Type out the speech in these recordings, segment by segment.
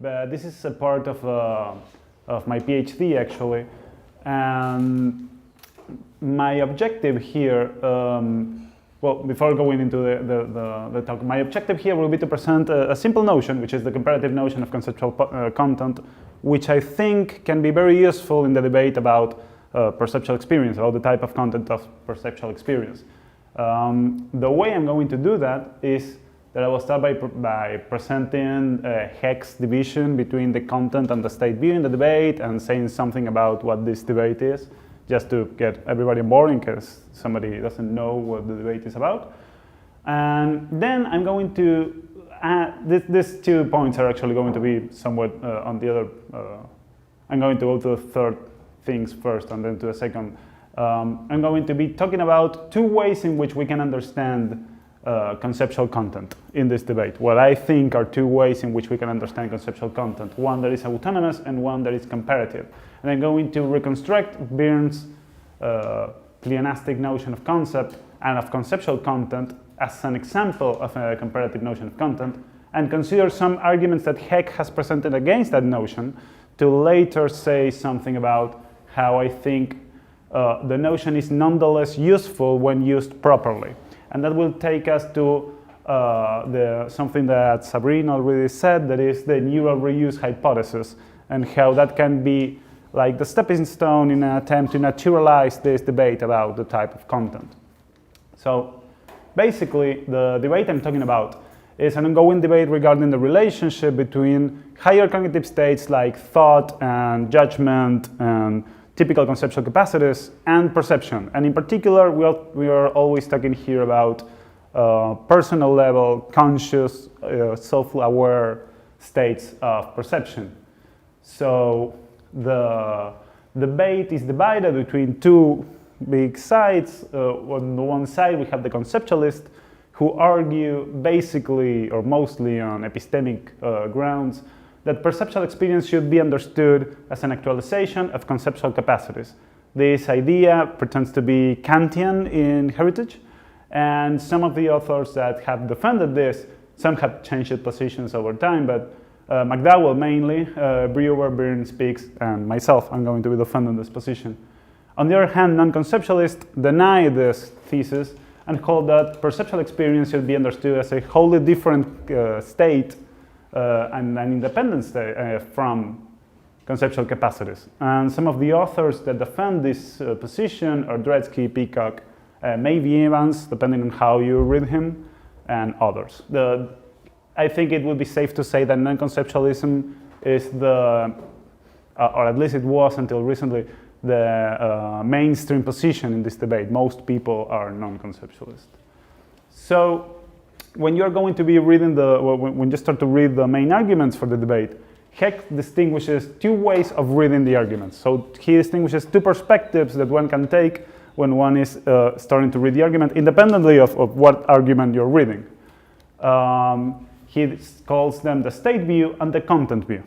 but this is a part of my PhD actually, and my objective here, well, before going into the talk, my objective here will be to present a simple notion, which is the comparative notion of conceptual content, which I think can be very useful in the debate about perceptual experience, about the type of content of perceptual experience. The way I'm going to do that is that I will start by presenting Heck's division between the content and the state view in the debate and saying something about what this debate is, just to get everybody on board in case somebody doesn't know what the debate is about. And then I'm going to add, these 2 points are actually going to be somewhat on the other, I'm going to go to the third things first and then to the second. I'm going to be talking about 2 ways in which we can understand conceptual content in this debate. What I think are 2 ways in which we can understand conceptual content. One that is autonomous and one that is comparative. And I'm going to reconstruct Byrne's pleonastic notion of concept and of conceptual content as an example of a comparative notion of content, and consider some arguments that Heck has presented against that notion to later say something about how I think the notion is nonetheless useful when used properly. And that will take us to something that Sabrina already said, that is the neural reuse hypothesis, and how that can be like the stepping stone in an attempt to naturalize this debate about the type of content. So basically, the debate I'm talking about is an ongoing debate regarding the relationship between higher cognitive states like thought and judgment and typical conceptual capacities and perception. And in particular, we are always talking here about personal level, conscious, self-aware states of perception. So the debate is divided between 2 big sides. On the one side, we have the conceptualists who argue basically or mostly on epistemic grounds that perceptual experience should be understood as an actualization of conceptual capacities. This idea pretends to be Kantian in heritage, and some of the authors that have defended this, some have changed positions over time, but McDowell mainly, Brewer, Byrne speaks, and myself, I'm going to be defending this position. On the other hand, non-conceptualists deny this thesis and hold that perceptual experience should be understood as a wholly different state and an independent state from conceptual capacities. And some of the authors that defend this position are Dredske, Peacock, maybe Evans, depending on how you read him, and others. I think it would be safe to say that non-conceptualism is or at least it was until recently, the mainstream position in this debate. Most people are non-conceptualist. So when you're going to be reading when you start to read the main arguments for the debate, Heck distinguishes 2 ways of reading the arguments. So he distinguishes 2 perspectives that one can take when one is starting to read the argument, independently of what argument you're reading. He calls them the state view and the content view.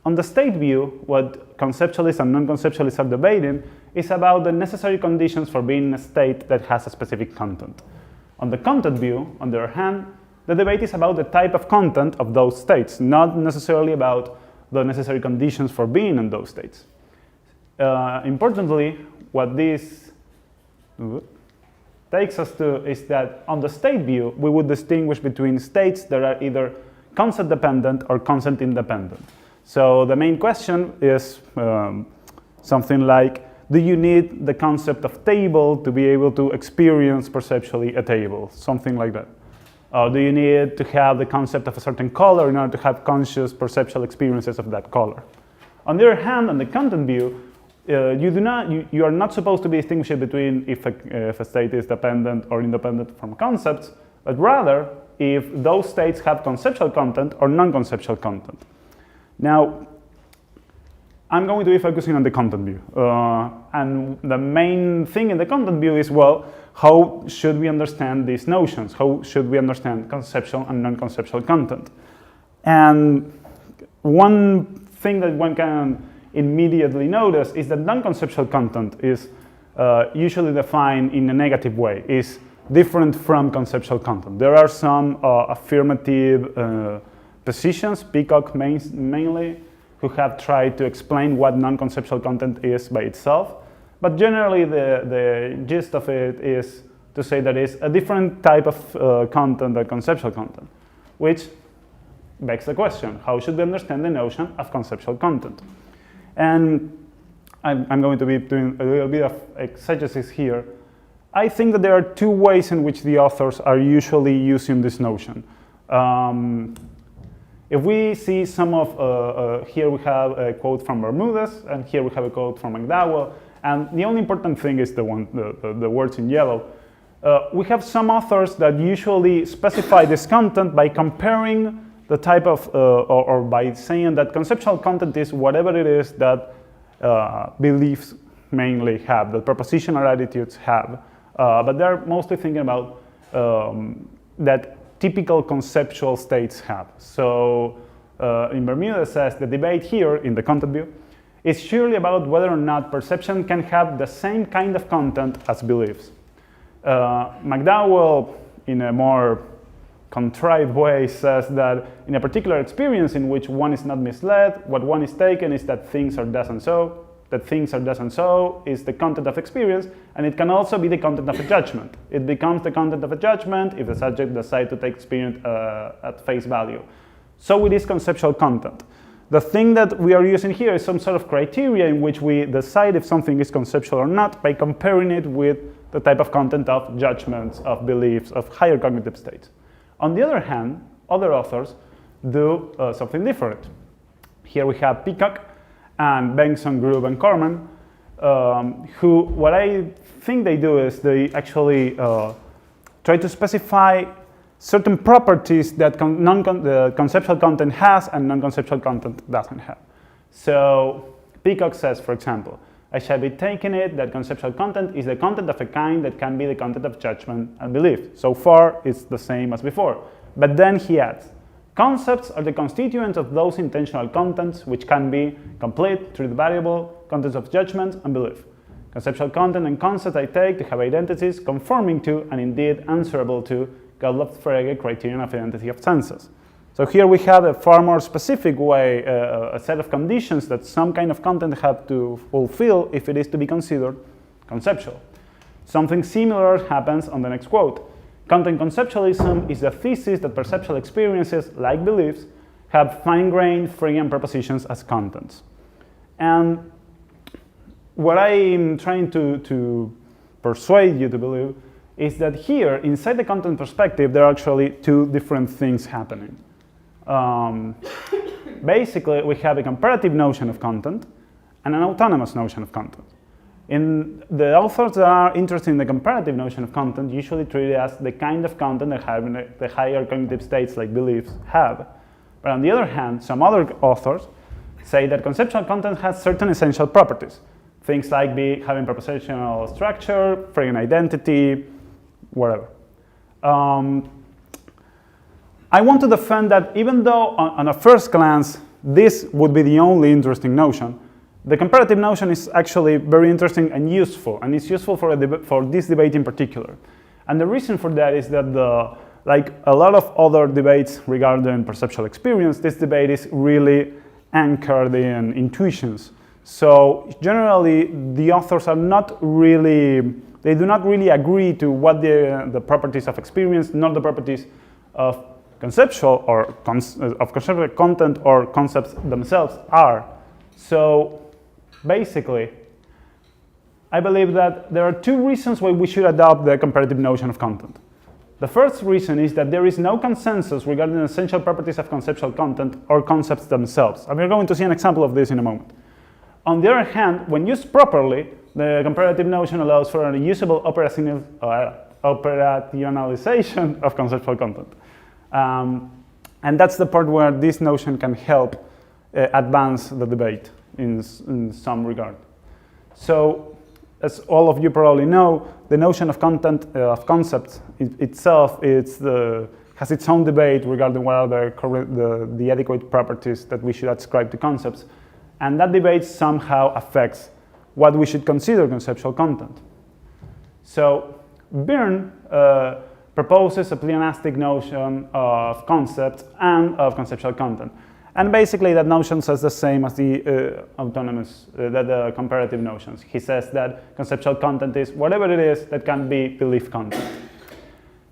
On the state view, what conceptualists and non-conceptualists are debating is about the necessary conditions for being in a state that has a specific content. On the content view, on the other hand, the debate is about the type of content of those states, not necessarily about the necessary conditions for being in those states. Importantly, what this takes us to is that on the state view, we would distinguish between states that are either concept dependent or concept independent. So the main question is something like, do you need the concept of table to be able to experience perceptually a table? Something like that. Or do you need to have the concept of a certain color in order to have conscious perceptual experiences of that color? On the other hand, on the content view, you are not supposed to be distinguishing between if a state is dependent or independent from concepts, but rather if those states have conceptual content or non-conceptual content. Now, I'm going to be focusing on the content view. And the main thing in the content view is, well, how should we understand these notions? How should we understand conceptual and non-conceptual content? And one thing that one can immediately notice is that non-conceptual content is usually defined in a negative way, is different from conceptual content. There are some affirmative physicians, Peacock mainly, who have tried to explain what non-conceptual content is by itself. But generally, the gist of it is to say that it's a different type of content than conceptual content, which begs the question, how should we understand the notion of conceptual content? And I'm going to be doing a little bit of exegesis here. I think that there are two ways in which the authors are usually using this notion. If we see some of, here we have a quote from Bermudez, and here we have a quote from McDowell, and the only important thing is the words in yellow. We have some authors that usually specify this content by comparing the type of, or by saying that conceptual content is whatever it is that beliefs mainly have, that propositional attitudes have. But they're mostly thinking about that typical conceptual states have. So in Bermudez says the debate here in the content view is surely about whether or not perception can have the same kind of content as beliefs. McDowell, in a more contrived way, says that in a particular experience in which one is not misled, what one is taken is that things are thus and so, that things are thus and so is the content of experience, and it can also be the content of a judgment. It becomes the content of a judgment if the subject decides to take experience at face value. So it is conceptual content. The thing that we are using here is some sort of criteria in which we decide if something is conceptual or not by comparing it with the type of content of judgments, of beliefs, of higher cognitive states. On the other hand, other authors do something different. Here we have Peacock and Benson, Grube, and Corman, who, what I think they do is they actually try to specify certain properties that the conceptual content has and non-conceptual content doesn't have. So Peacock says, for example, I shall be taking it that conceptual content is the content of a kind that can be the content of judgment and belief. So far, it's the same as before. But then he adds, concepts are the constituents of those intentional contents which can be complete, truth variable, contents of judgment and belief. Conceptual content and concepts I take to have identities conforming to and indeed answerable to Gottlob-Frege criterion of identity of senses. So here we have a far more specific way, a set of conditions that some kind of content have to fulfill if it is to be considered conceptual. Something similar happens on the next quote. Content conceptualism is the thesis that perceptual experiences, like beliefs, have fine-grained Fregean propositions as contents. And what I'm trying to persuade you to believe is that here, inside the content perspective, there are actually two different things happening. Basically, we have a comparative notion of content and an autonomous notion of content. In the authors that are interested in the comparative notion of content usually treat it as the kind of content that the higher cognitive states like beliefs have. But on the other hand, some other authors say that conceptual content has certain essential properties. Things like having propositional structure, Fregean identity, whatever. I want to defend that even though on a first glance this would be the only interesting notion, the comparative notion is actually very interesting and useful, and it's useful for this debate in particular. And the reason for that is that like a lot of other debates regarding perceptual experience, this debate is really anchored in intuitions. So generally, the authors are not really, they do not really agree to what the properties of experience, not the properties of conceptual or of conceptual content or concepts themselves are. So basically, I believe that there are two reasons why we should adopt the comparative notion of content. The first reason is that there is no consensus regarding the essential properties of conceptual content or concepts themselves. And we're going to see an example of this in a moment. On the other hand, when used properly, the comparative notion allows for a usable operationalization of conceptual content. And that's the part where this notion can help advance the debate in some regard. So, as all of you probably know, the notion of content, of concepts itself, has its own debate regarding what are the adequate properties that we should ascribe to concepts. And that debate somehow affects what we should consider conceptual content. So Byrne proposes a pleonastic notion of concepts and of conceptual content. And basically that notion says the same as the the comparative notions. He says that conceptual content is whatever it is that can be belief content.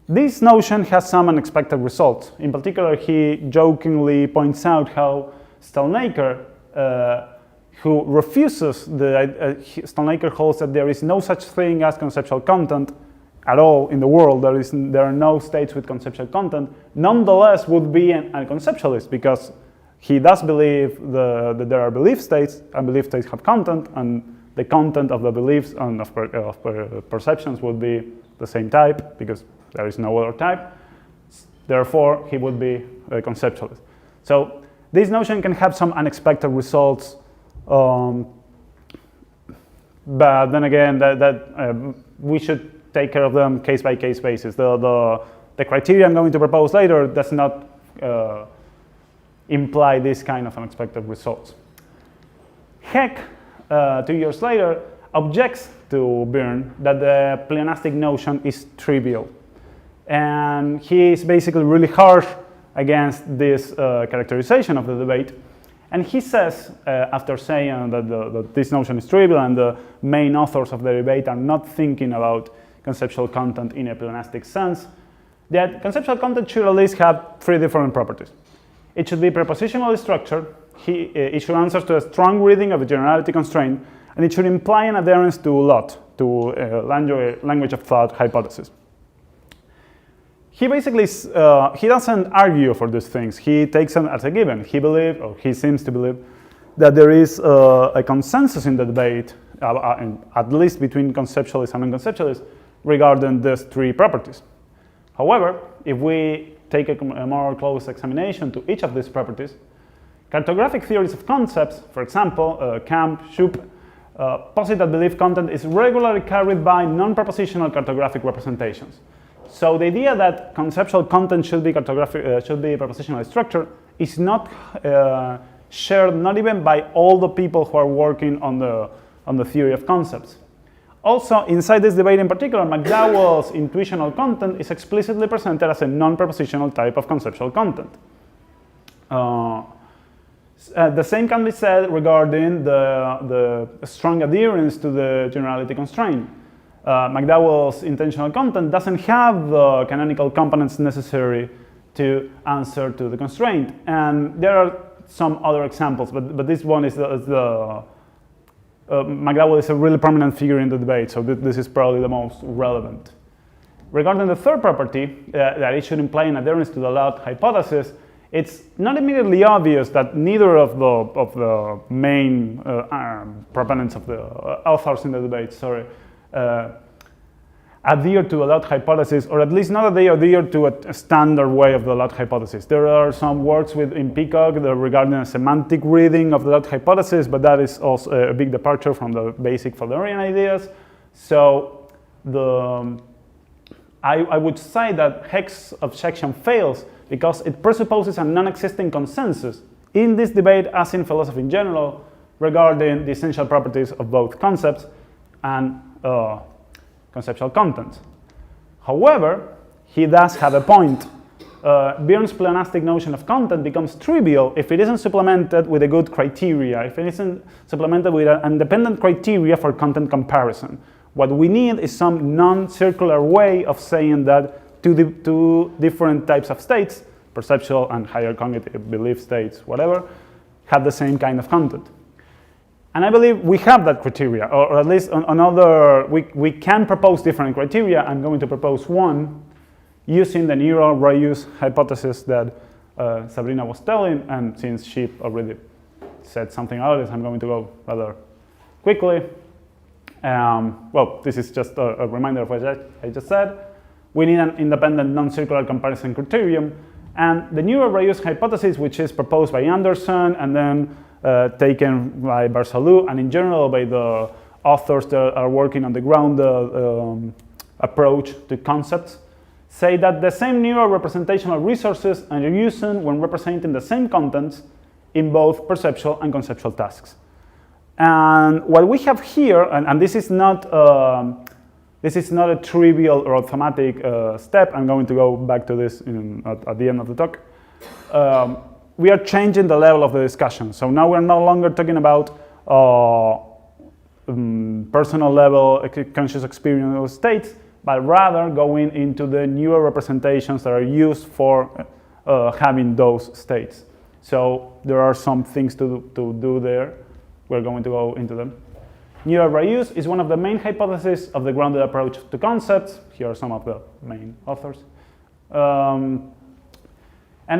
This notion has some unexpected results. In particular, he jokingly points out how Stalnaker, who refuses Stalnaker holds that there is no such thing as conceptual content at all in the world. There are no states with conceptual content. Nonetheless, would be a conceptualist because he does believe that there are belief states, and belief states have content, and the content of the beliefs and of perceptions would be the same type because there is no other type. Therefore, he would be a conceptualist. So this notion can have some unexpected results, but then again, we should take care of them case-by-case basis. The criteria I'm going to propose later does not imply this kind of unexpected results. Heck, 2 years later, objects to Byrne that the pleonastic notion is trivial. And he is basically really harsh against this characterization of the debate. And he says, after saying that this notion is trivial and the main authors of the debate are not thinking about conceptual content in a pleonastic sense, that conceptual content should at least have 3 different properties. It should be prepositionally structured, it should answer to a strong reading of a generality constraint, and it should imply an adherence to LOT, to language of thought hypothesis. He basically, he doesn't argue for these things. He takes them as a given. He believes, or he seems to believe, that there is a consensus in the debate, at least between conceptualists and non-conceptualists, regarding these 3 properties. However, if we take a more close examination to each of these properties, cartographic theories of concepts, for example, Camp, Shoup, posit that belief content is regularly carried by non-propositional cartographic representations. So the idea that conceptual content should be propositionally structured is not shared, not even by all the people who are working on the theory of concepts. Also, inside this debate in particular, McDowell's intuitional content is explicitly presented as a non-propositional type of conceptual content. The same can be said regarding the strong adherence to the generality constraint. McDowell's intentional content doesn't have the canonical components necessary to answer to the constraint. And there are some other examples, but this one is McDowell is a really prominent figure in the debate, so this is probably the most relevant. Regarding the third property, that it should imply an adherence to the LOT hypothesis, it's not immediately obvious that neither of the main proponents of the authors in the debate, adhere to the LOT hypothesis, or at least not that they adhere to a standard way of the LOT hypothesis. There are some works in Peacock regarding a semantic reading of the LOT hypothesis, but that is also a big departure from the basic Fodorian ideas. So I would say that Heck's objection fails because it presupposes a non-existing consensus in this debate, as in philosophy in general, regarding the essential properties of both concepts and conceptual content. However, he does have a point. Byrne's pleonastic notion of content becomes trivial if it isn't supplemented with a good criteria, if it isn't supplemented with an independent criteria for content comparison. What we need is some non-circular way of saying that two different types of states, perceptual and higher cognitive belief states, whatever, have the same kind of content. And I believe we have that criteria, or at least we can propose different criteria. I'm going to propose one using the neural reuse hypothesis that Sabrina was telling, and since she already said something about this, I'm going to go rather quickly. Well, this is just a reminder of what I just said. We need an independent non-circular comparison criterion, and the neural reuse hypothesis, which is proposed by Anderson and then taken by Barsalou, and in general by the authors that are working on the ground approach to concepts, say that the same neural representational resources are used when representing the same contents in both perceptual and conceptual tasks. And what we have here, and this is not This is not a trivial or automatic step. I'm going to go back to this at the end of the talk. We are changing the level of the discussion. So now we're no longer talking about personal level conscious experience states, but rather going into the newer representations that are used for having those states. So there are some things to do there. We're going to go into them. Neural reuse is one of the main hypotheses of the grounded approach to concepts. Here are some of the main authors. And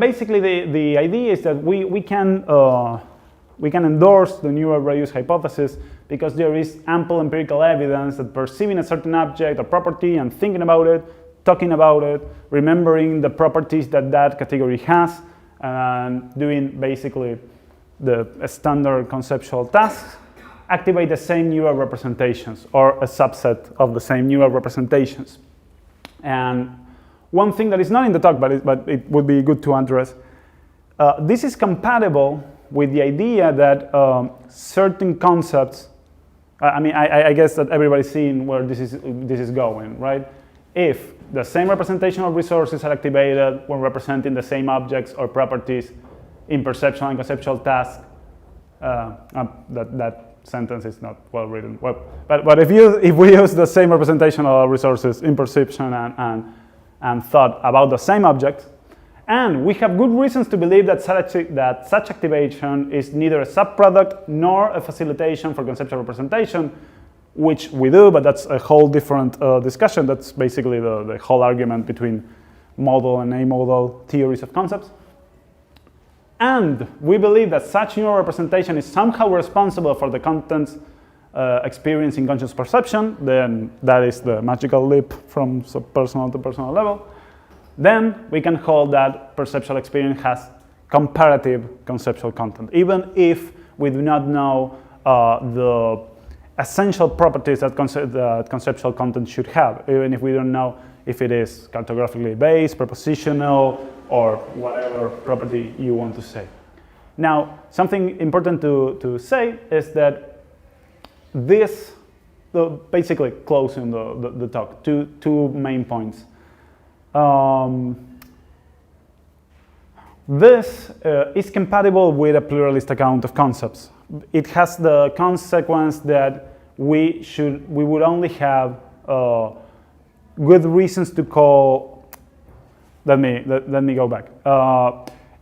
basically the idea is that we can endorse the neural reuse hypothesis because there is ample empirical evidence that perceiving a certain object or property and thinking about it, talking about it, remembering the properties that that category has, and doing basically the standard conceptual tasks, activate the same neural representations or a subset of the same neural representations. And one thing that is not in the talk, but it would be good to address, this is compatible with the idea that certain concepts, I guess that everybody's seeing where this is going, right? If the same representation of resources are activated when representing the same objects or properties in perceptual and conceptual tasks, that sentence is not well written. Well, but if we use the same representation of resources in perception and thought about the same object, and we have good reasons to believe that such activation is neither a subproduct nor a facilitation for conceptual representation, which we do, but that's a whole different discussion. That's basically the whole argument between model and amodal theories of concepts. And we believe that such neural representation is somehow responsible for the content's experience in conscious perception. Then that is the magical leap from subpersonal to personal level. Then we can hold that perceptual experience has comparative conceptual content, even if we do not know the essential properties that conceptual content should have, even if we don't know if it is cartographically based, propositional, or whatever property you want to say. Now, something important to say is that this, basically closing the talk, two main points. This is compatible with a pluralist account of concepts. It has the consequence that we would only have good reasons to call. Let me go back.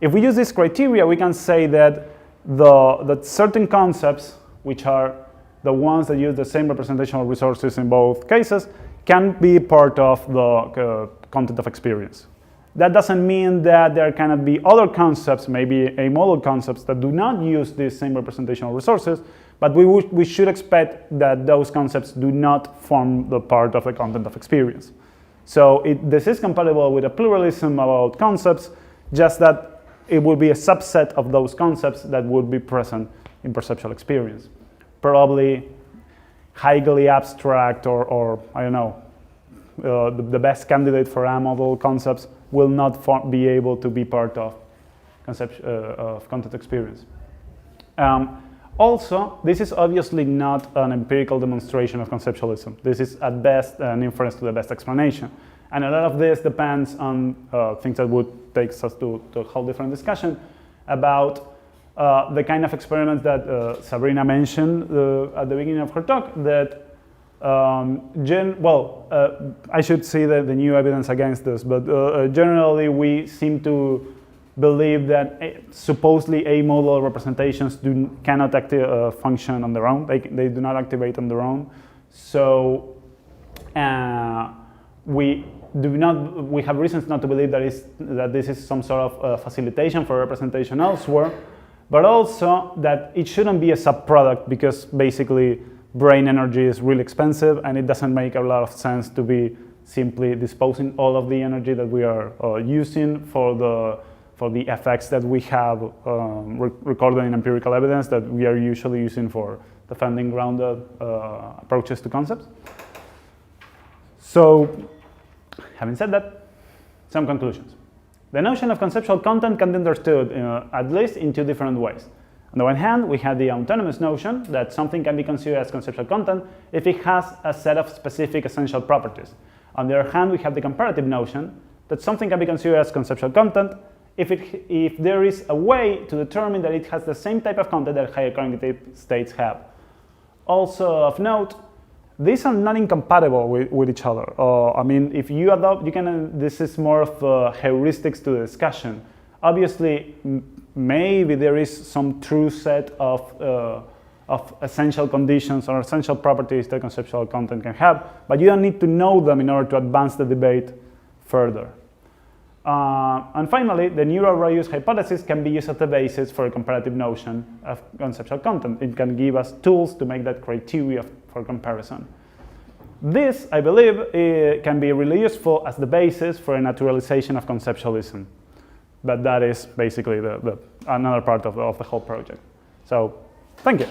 If we use this criteria, we can say that that certain concepts, which are the ones that use the same representational resources in both cases, can be part of the content of experience. That doesn't mean that there cannot be other concepts, maybe amodal concepts, that do not use these same representational resources, but we should expect that those concepts do not form the part of the content of experience. So this is compatible with a pluralism about concepts, just that it would be a subset of those concepts that would be present in perceptual experience. Probably highly abstract or I don't know, the best candidate for amodal concepts will not be able to be part of content experience. Also, this is obviously not an empirical demonstration of conceptualism. This is at best an inference to the best explanation. And a lot of this depends on things that would take us to a whole different discussion about the kind of experiments that Sabrina mentioned at the beginning of her talk, that I should see the new evidence against this, but generally we seem to believe that supposedly amodal representations cannot function on their own. They do not activate on their own. So we have reasons not to believe that this is some sort of facilitation for representation elsewhere, but also that it shouldn't be a subproduct, because basically brain energy is really expensive and it doesn't make a lot of sense to be simply disposing all of the energy that we are using for the effects that we have recorded in empirical evidence that we are usually using for defending grounded approaches to concepts. So, having said that, some conclusions. The notion of conceptual content can be understood at least in two different ways. On the one hand, we have the autonomous notion that something can be considered as conceptual content if it has a set of specific essential properties. On the other hand, we have the comparative notion that something can be considered as conceptual content if there is a way to determine that it has the same type of content that higher cognitive states have. Also of note, these are not incompatible with each other. I mean, if you adopt, this is more of heuristics to the discussion. Obviously, maybe there is some true set of essential conditions or essential properties that conceptual content can have, but you don't need to know them in order to advance the debate further. And finally, the neural radius hypothesis can be used as the basis for a comparative notion of conceptual content. It can give us tools to make that criteria for comparison. This, I believe, can be really useful as the basis for a naturalization of conceptualism. But that is basically another part of the whole project. So, thank you.